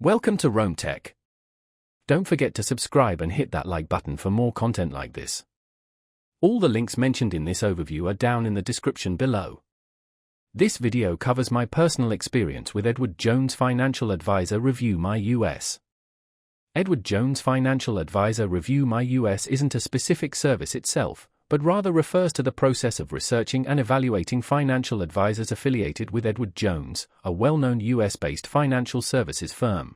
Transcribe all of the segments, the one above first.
Welcome to Rome Tech. Don't forget to subscribe and hit that like button for more content like this. All the links mentioned in this overview are down in the description below. This video covers my personal experience with Edward Jones Financial Advisor Review My US. Edward Jones Financial Advisor Review My US isn't a specific service itself, but rather refers to the process of researching and evaluating financial advisors affiliated with Edward Jones, a well-known US-based financial services firm.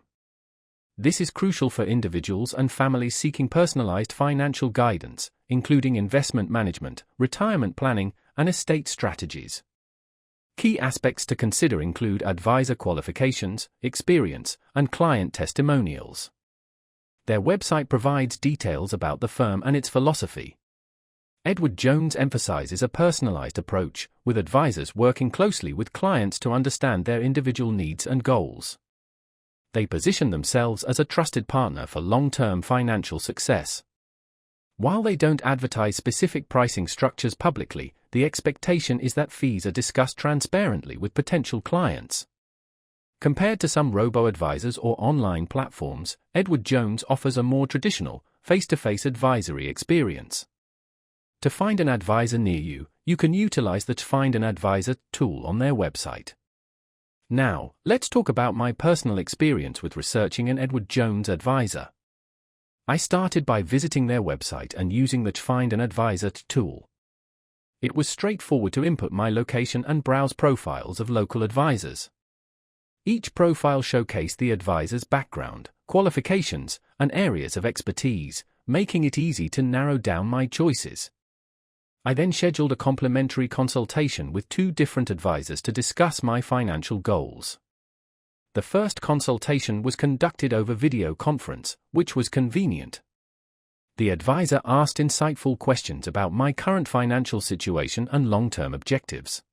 This is crucial for individuals and families seeking personalized financial guidance, including investment management, retirement planning, and estate strategies. Key aspects to consider include advisor qualifications, experience, and client testimonials. Their website provides details about the firm and its philosophy. Edward Jones emphasizes a personalized approach, with advisors working closely with clients to understand their individual needs and goals. They position themselves as a trusted partner for long-term financial success. While they don't advertise specific pricing structures publicly, the expectation is that fees are discussed transparently with potential clients. Compared to some robo-advisors or online platforms, Edward Jones offers a more traditional, face-to-face advisory experience. To find an advisor near you, you can utilize the Find an Advisor tool on their website. Now, let's talk about my personal experience with researching an Edward Jones advisor. I started by visiting their website and using the Find an Advisor tool. It was straightforward to input my location and browse profiles of local advisors. Each profile showcased the advisor's background, qualifications, and areas of expertise, making it easy to narrow down my choices. I then scheduled a complimentary consultation with two different advisors to discuss my financial goals. The first consultation was conducted over video conference, which was convenient. The advisor asked insightful questions about my current financial situation and long-term objectives.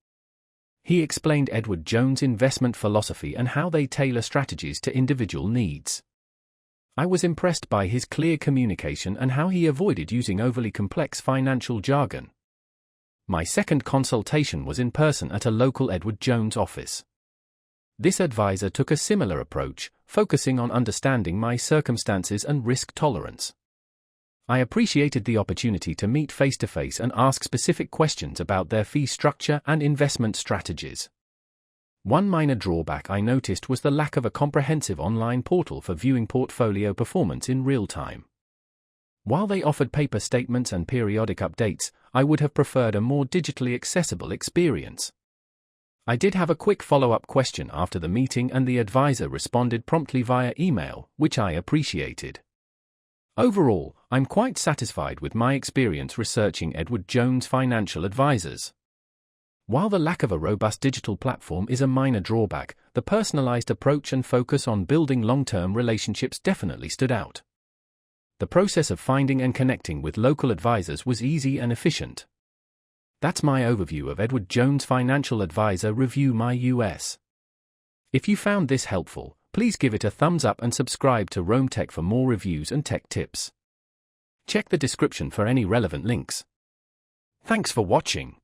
He explained Edward Jones' investment philosophy and how they tailor strategies to individual needs. I was impressed by his clear communication and how he avoided using overly complex financial jargon. My second consultation was in person at a local Edward Jones office. This advisor took a similar approach, focusing on understanding my circumstances and risk tolerance. I appreciated the opportunity to meet face-to-face and ask specific questions about their fee structure and investment strategies. One minor drawback I noticed was the lack of a comprehensive online portal for viewing portfolio performance in real time. While they offered paper statements and periodic updates, I would have preferred a more digitally accessible experience. I did have a quick follow-up question after the meeting and the advisor responded promptly via email, which I appreciated. Overall, I'm quite satisfied with my experience researching Edward Jones Financial Advisors. While the lack of a robust digital platform is a minor drawback, the personalized approach and focus on building long-term relationships definitely stood out. The process of finding and connecting with local advisors was easy and efficient. That's my overview of Edward Jones Financial Advisor Review My US. If you found this helpful, please give it a thumbs up and subscribe to Rome Tech for more reviews and tech tips. Check the description for any relevant links. Thanks for watching.